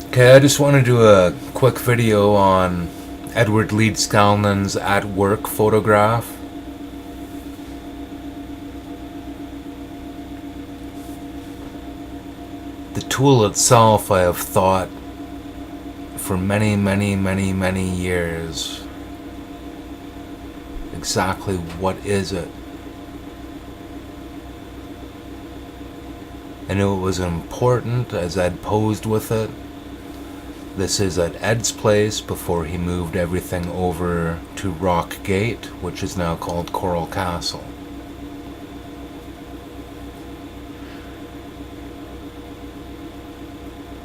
Okay, I just want to do a quick video on Edward Leedskalnin's at work photograph. The tool itself I have thought for many years. Exactly what is it? I knew it was important as Ed posed with it. This is at Ed's place before he moved everything over to Rock Gate, which is now called Coral Castle.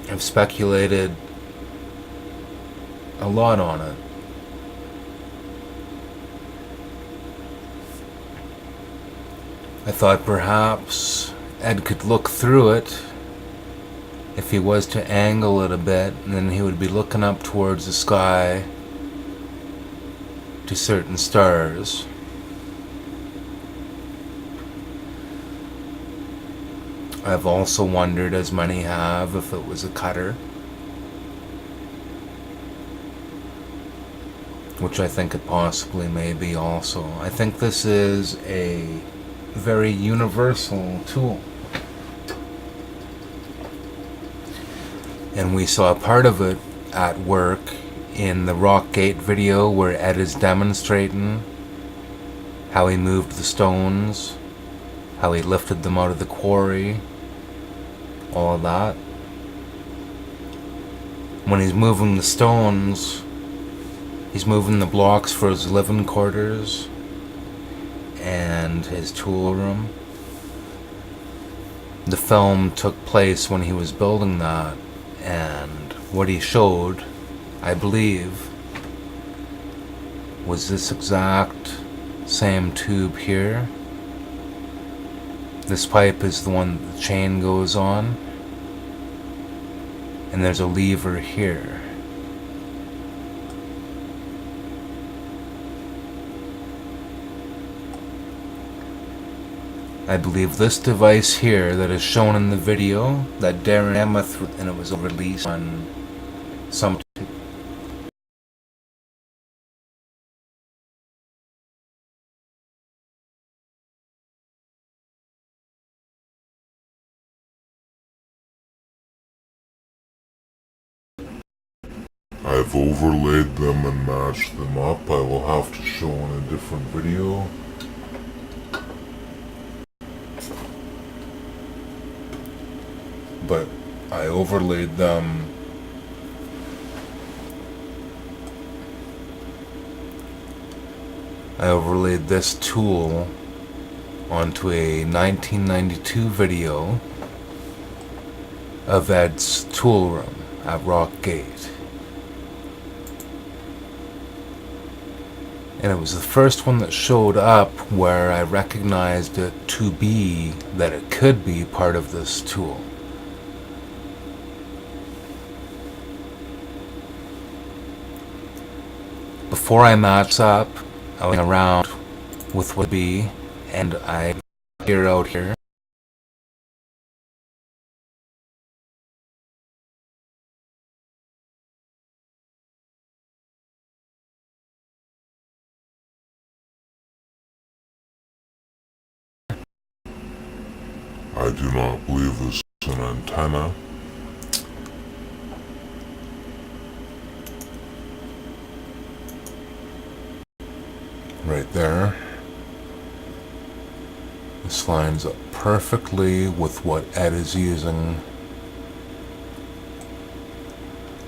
I've speculated a lot on it. I thought perhaps Ed could look through it if he was to angle it a bit, and then he would be looking up towards the sky to certain stars. I've also wondered, as many have, if it was a cutter, which I think it possibly may be also. I think this is a very universal tool. And we saw part of it at work in the Rock Gate video where Ed is demonstrating how he moved the stones, how he lifted them out of the quarry, all of that. When he's moving the stones, he's moving the blocks for his living quarters and his tool room. The film took place when he was building that, and what he showed, I believe, was this exact same tube here. This pipe is the one that the chain goes on, and there's a lever here. I believe this device here that is shown in the video that Darren Emmett, and it was released on some. I've overlaid them and matched them up. I will have to show in a different video. But I overlaid them this tool onto a 1992 video of Ed's tool room at Rock Gate. And it was the first one that showed up where I recognized it to be that it could be part of this tool. Before I match up, I went around with what would be, and I figure out here. I do not believe this is an antenna. Right there. This lines up perfectly with what Ed is using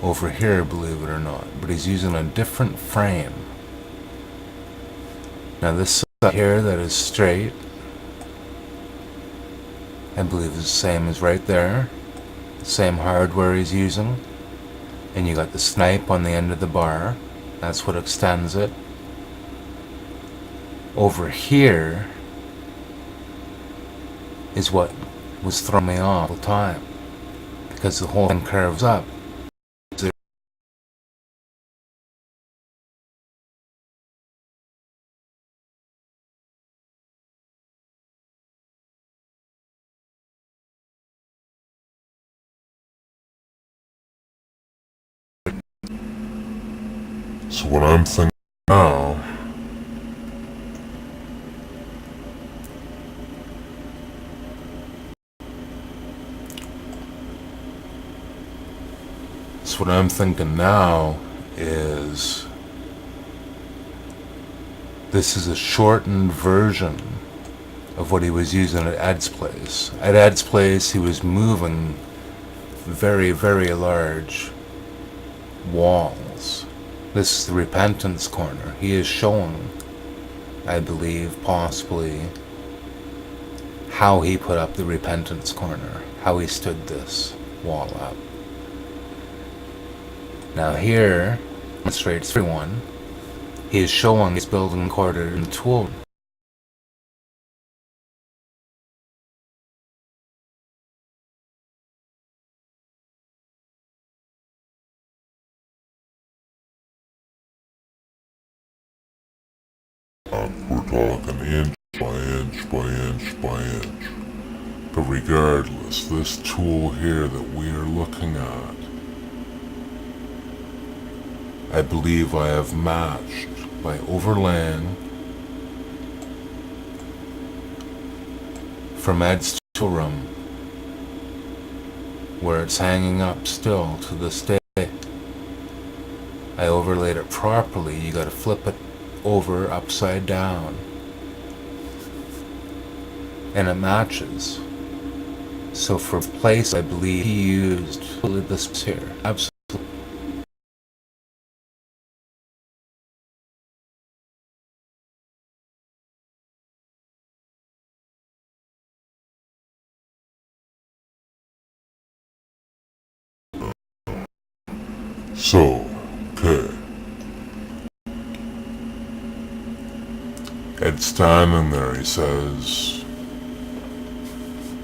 over here, believe it or not, but he's using a different frame. Now this side here that is straight, I believe is the same as right there, the same hardware he's using, and you got the snipe on the end of the bar, that's what extends it. Over here is what was throwing me off all the time, because the whole thing curves up. So what I'm thinking now is this is a shortened version of what he was using at Ed's place. At Ed's place, he was moving very, very large walls. This is the repentance corner. He is showing, I believe, possibly how he put up the repentance corner, how he stood this wall up. Now here, demonstrates everyone, he is showing his building quarter and tool. we're talking inch by inch by inch by inch. But regardless, this tool here that we are looking at, I believe I have matched by overlaying from Ed's tool room, where it's hanging up still to this day. I overlaid it properly. You gotta flip it over upside down, and it matches. So for place, I believe he used this here. Absolutely. So, okay. Ed's standing there, he says,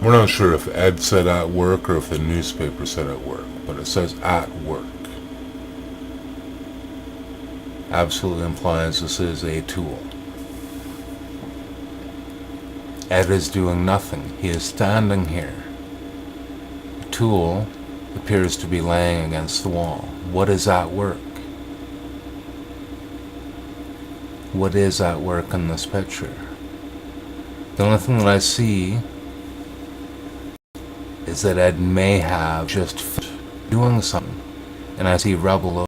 we're not sure if Ed said at work or if the newspaper said at work, but it says at work. Absolutely implies this is a tool. Ed is doing nothing. He is standing here. The tool appears to be laying against the wall. What is at work? What is at work in this picture? The only thing that I see is that Ed may have just doing something, and I see rebel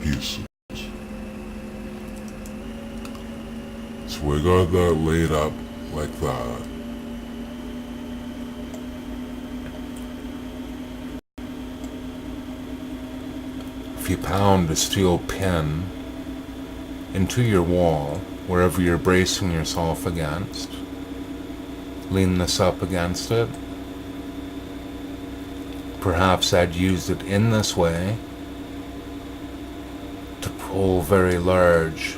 pieces. So we got that laid up like that. If you pound a steel pin into your wall, wherever you're bracing yourself against, lean this up against it. Perhaps I'd used it in this way to pull very large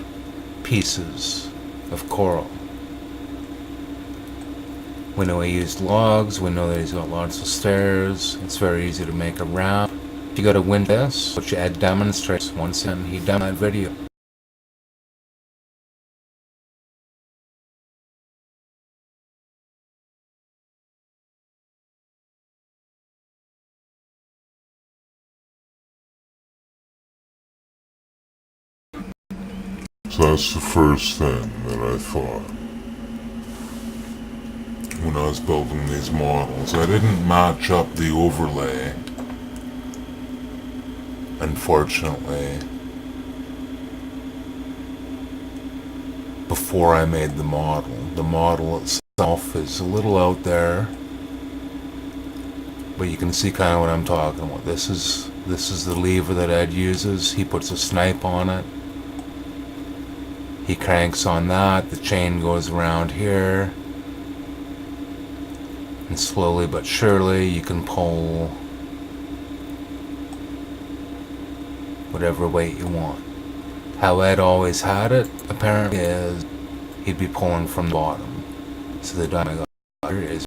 pieces of coral. We know he used logs, we know that he's got lots of stairs, it's very easy to make a ramp. If you gotta win this, which Ed demonstrates once again, he done that video. So that's the first thing that I thought when I was building these models. I didn't match up the overlay, unfortunately, before I made the model. The model itself is a little out there, but you can see kind of what I'm talking about. This is the lever that Ed uses. He puts a snipe on it. He cranks on that, the chain goes around here, and slowly but surely you can pull whatever weight you want. How Ed always had it, apparently, is he'd be pulling from the bottom. So the diameter is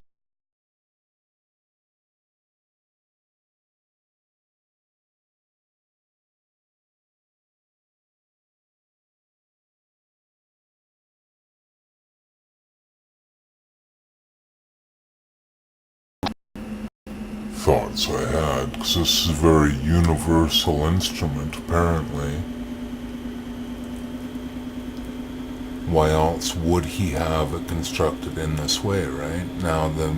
thoughts I had, because this is a very universal instrument, apparently. Why else would he have it constructed in this way, right? Now, the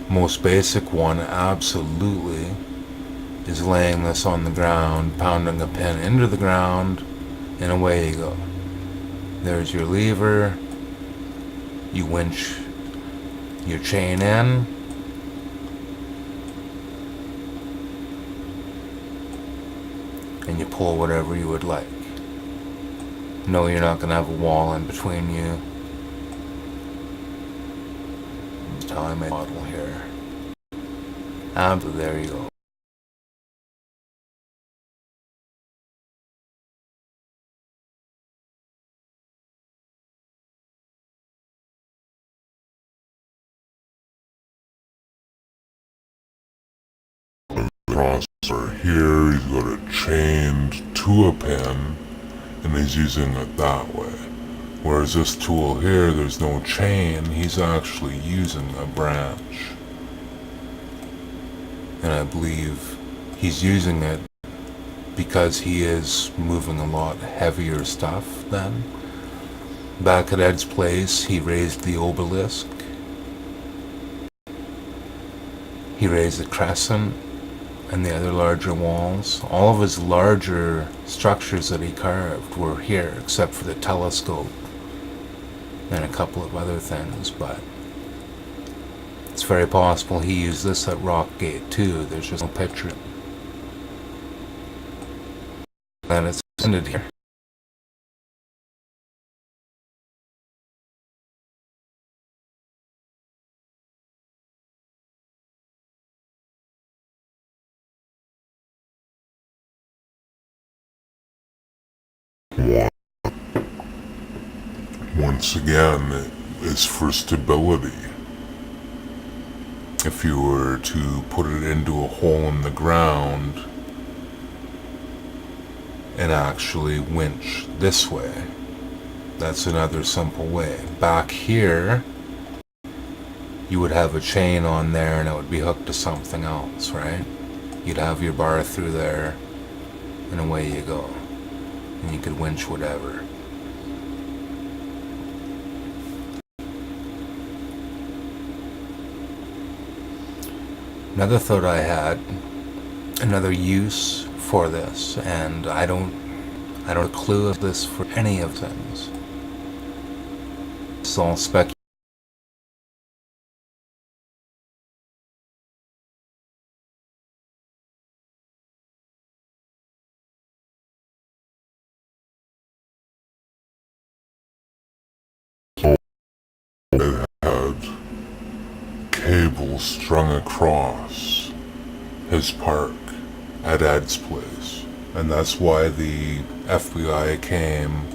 most basic one absolutely is laying this on the ground, pounding a pin into the ground, and away you go. There's your lever, you winch your chain in, and you pull whatever you would like. No, you're not going to have a wall in between you. That's how I made a model here. There you go. Crosser here, he's got it chained to a pin, and he's using it that way. Whereas this tool here, there's no chain, he's actually using a branch. And I believe he's using it because he is moving a lot heavier stuff then. Back at Ed's place, he raised the obelisk. He raised the crescent and the other larger walls. All of his larger structures that he carved were here, except for the telescope and a couple of other things, but it's very possible he used this at Rockgate too. There's just no picture. And it's ended here. Once again, it is for stability. If you were to put it into a hole in the ground and actually winch this way, that's another simple way. Back here, you would have a chain on there and it would be hooked to something else, right? You'd have your bar through there and away you go. And you could winch whatever. Another thought I had, another use for this, and I don't have a clue of this for any of things. It's all speculation. It had cables strung across his park at Ed's place. And that's why the FBI came.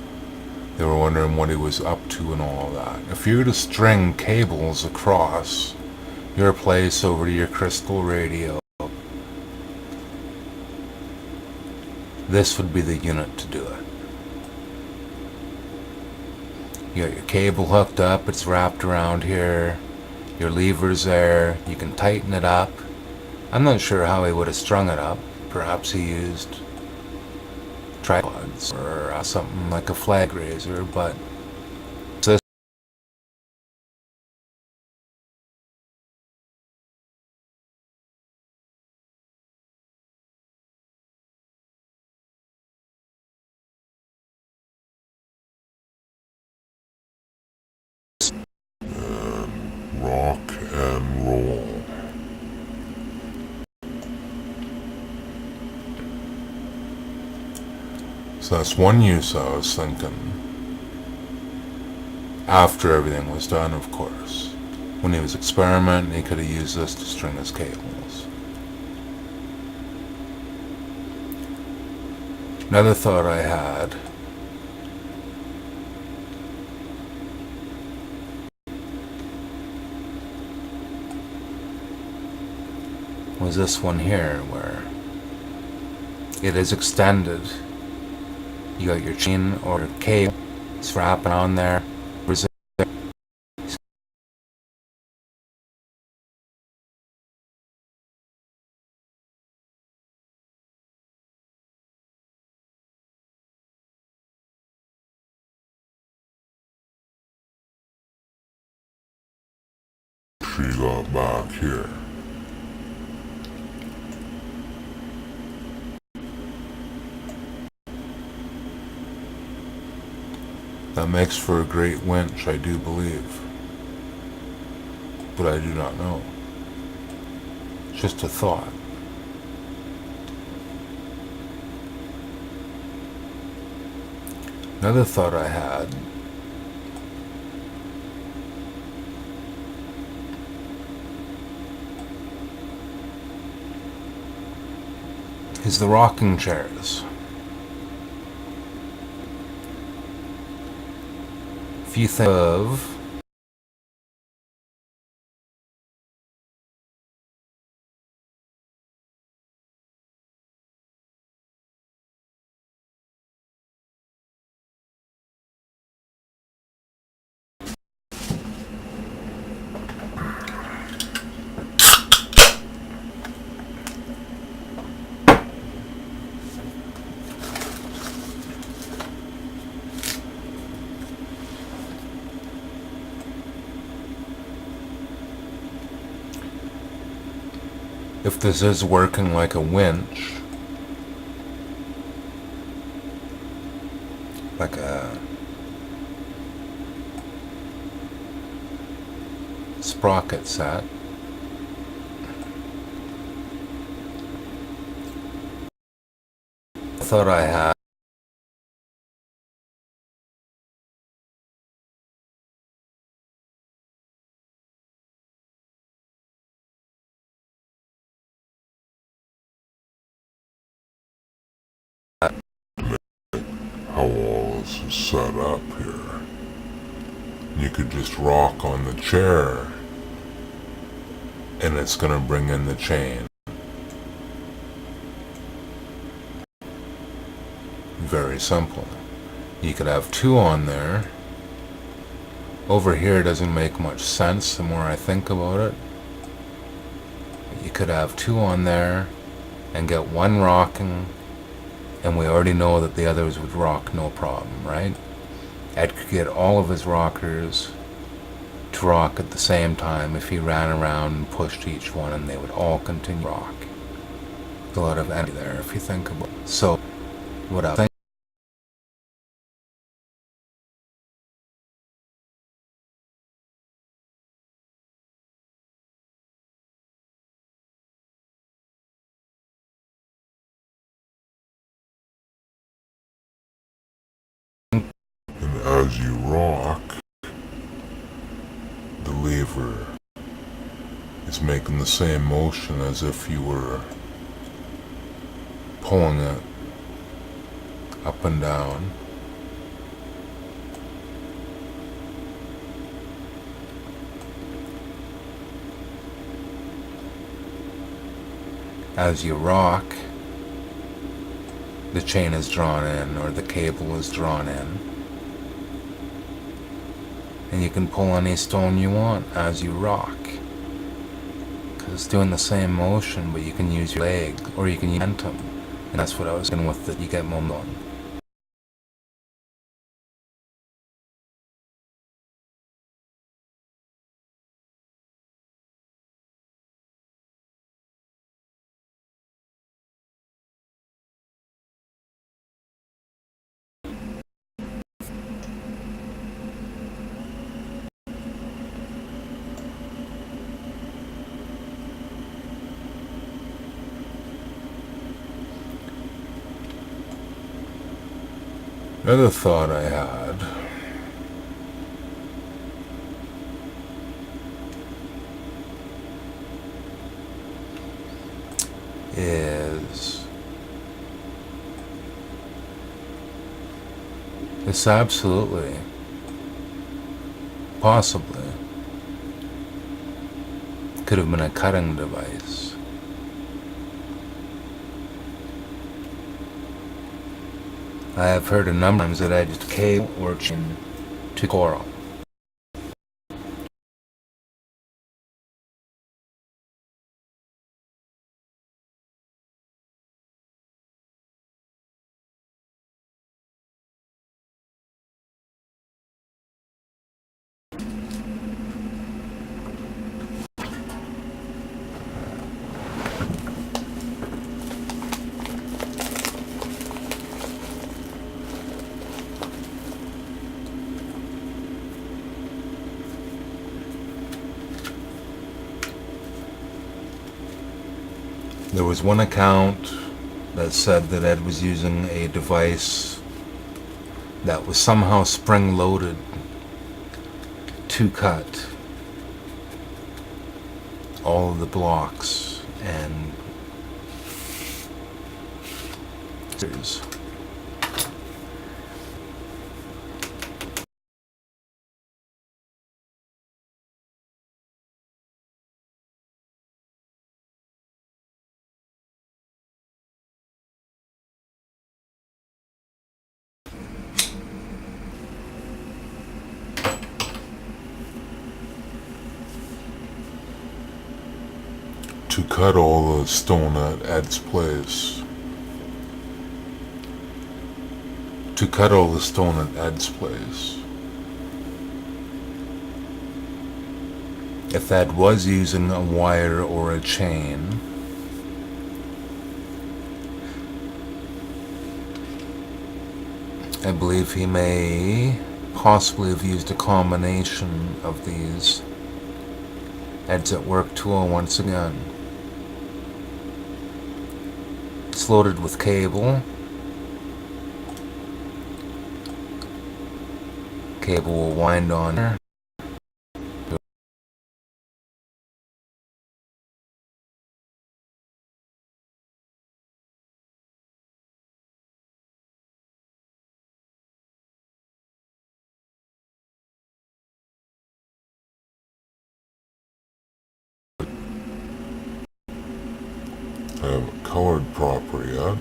They were wondering what he was up to and all that. If you were to string cables across your place over to your crystal radio, this would be the unit to do it. You got your cable hooked up, it's wrapped around here, your lever's there, you can tighten it up. I'm not sure how he would have strung it up. Perhaps he used tripods or something like a flag raiser, but this Rock and roll. So that's one use I was thinking. After everything was done, of course. When he was experimenting, he could have used this to string his cables. Another thought I had was this one here, where it is extended. You got your chain or your cable, it's wrapping on there. pressure you got back here. That makes for a great winch, I do believe. But I do not know. It's just a thought. Another thought I had is the rocking chairs. If you think of if this is working like a winch, like a sprocket set, I thought I had how all this is set up here. You could just rock on the chair and it's gonna bring in the chain. Very simple. You could have two on there. Over here doesn't make much sense the more I think about it. You could have two on there and get one rocking, and we already know that the others would rock no problem, right? Ed could get all of his rockers to rock at the same time if he ran around and pushed each one, and they would all continue to rock. There's a lot of energy there if you think about it. So what I think and as you rock, the lever is making the same motion as if you were pulling it up and down. As you rock, the chain is drawn in, or the cable is drawn in, and you can pull any stone you want as you rock, because it's doing the same motion, but you can use your leg, or you can use momentum, and that's what I was doing with it. You get momentum. Another thought I had is this absolutely, possibly, could have been a cutting device. I have heard a number of times that I just cable or chain to coral. There was one account that said that Ed was using a device that was somehow spring-loaded to cut all of the blocks and to cut all the stone at Ed's place. To cut all the stone at Ed's place. if Ed was using a wire or a chain, I believe he may possibly have used a combination of these. Ed's at work tool once again. It's loaded with cable. Cable will wind on here. I haven't colored proper yet.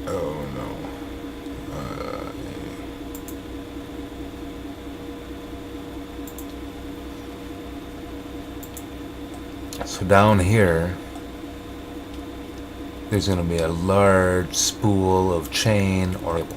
Oh no. So down here, there's going to be a large spool of chain or cable.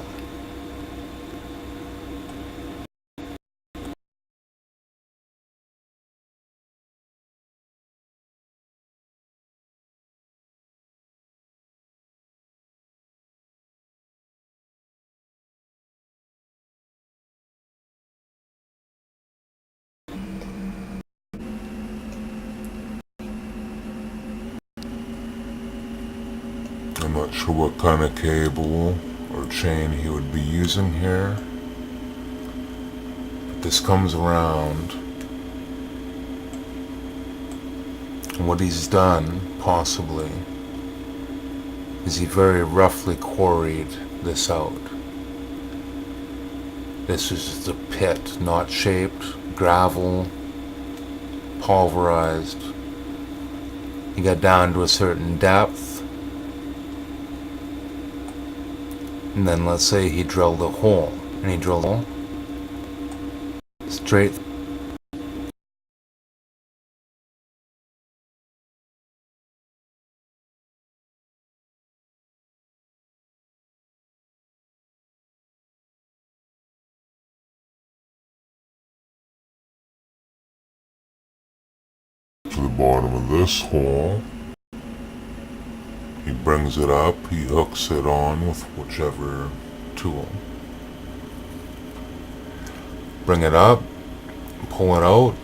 I'm not sure what kind of cable or chain he would be using here. But this comes around. And what he's done, possibly, is he very roughly quarried this out. This is just a pit, not shaped, gravel, pulverized. He got down to a certain depth. And then let's say he drilled a hole, and he drilled a hole straight to the bottom of this hole. He brings it up, he hooks it on with whichever tool. bring it up, pull it out,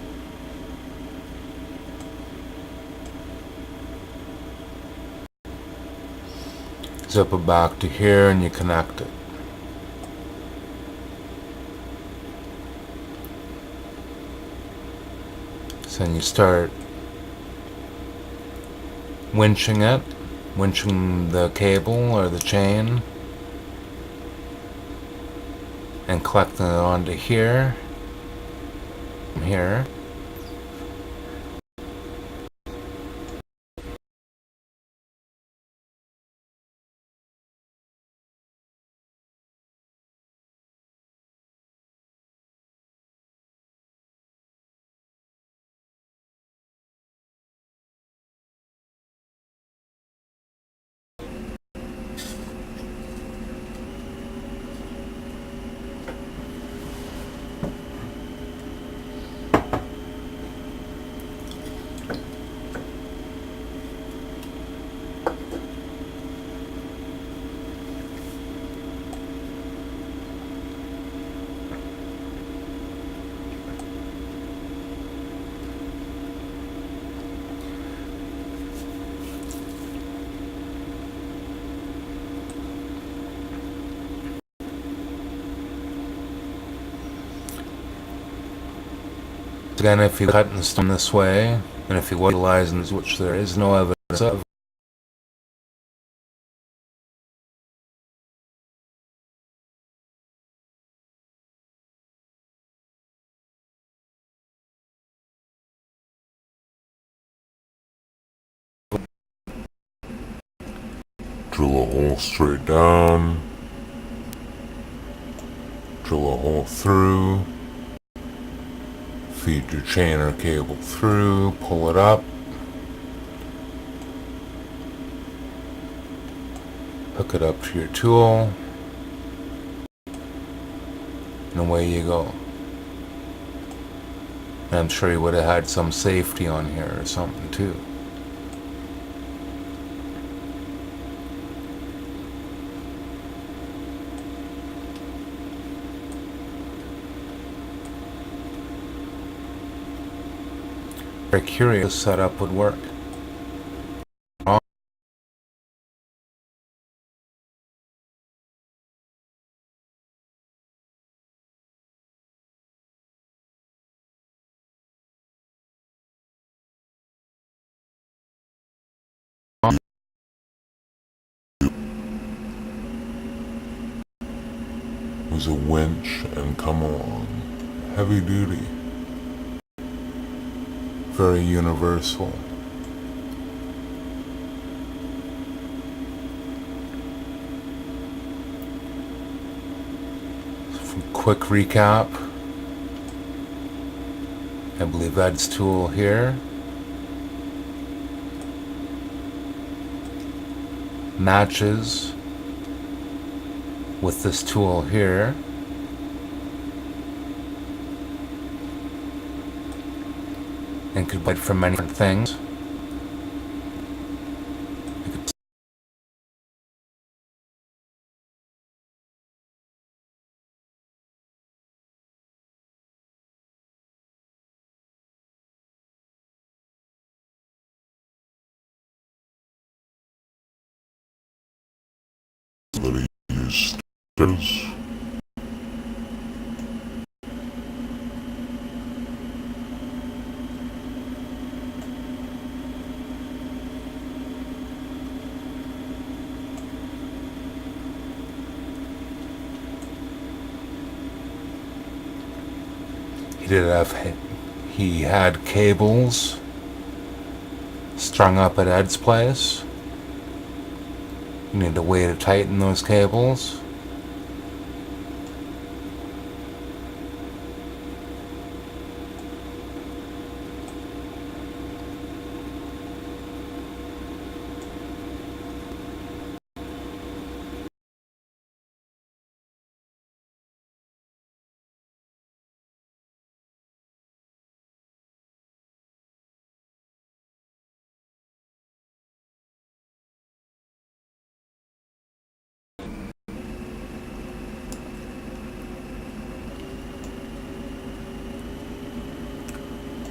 zip it back to here, and you connect it. So then you start winching it, winching the cable or the chain, and collecting it onto here, from here. Again, if you cut in stone this way, and if you was utilizing, which there is no evidence of, drill a hole straight down, drill a hole through, feed your chain or cable through, pull it up, hook it up to your tool, and away you go. And I'm sure you would have had some safety on here or something too. Very curious setup would work. Was a winch and come along. Heavy duty. Very universal. Quick recap. I believe Ed's tool here matches with this tool here. And could bite for many different things. That he used stickers. He had cables strung up at Ed's place. You need a way to tighten those cables.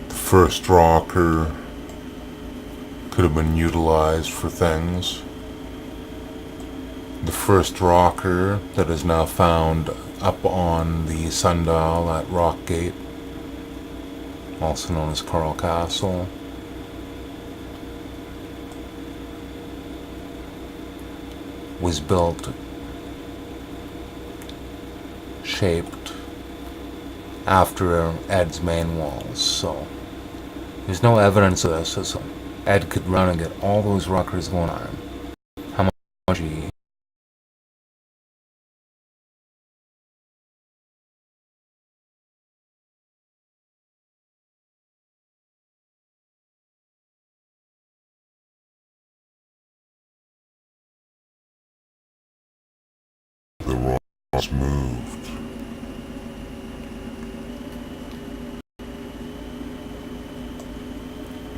First rocker could have been utilized for things. The first rocker that is now found up on the sundial at Rockgate, also known as Coral Castle, was built, shaped after Ed's main walls, so there's no evidence of this, so Ed could run and get all those rockers going on. How much he... The rocks moved.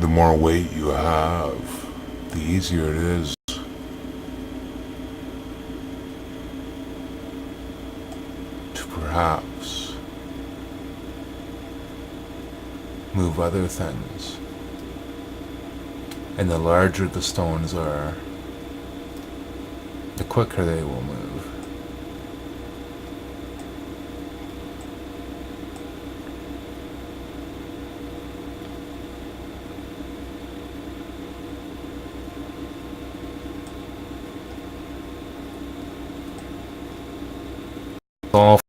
The more weight you have, the easier it is to perhaps move other things. And the larger the stones are, the quicker they will move. all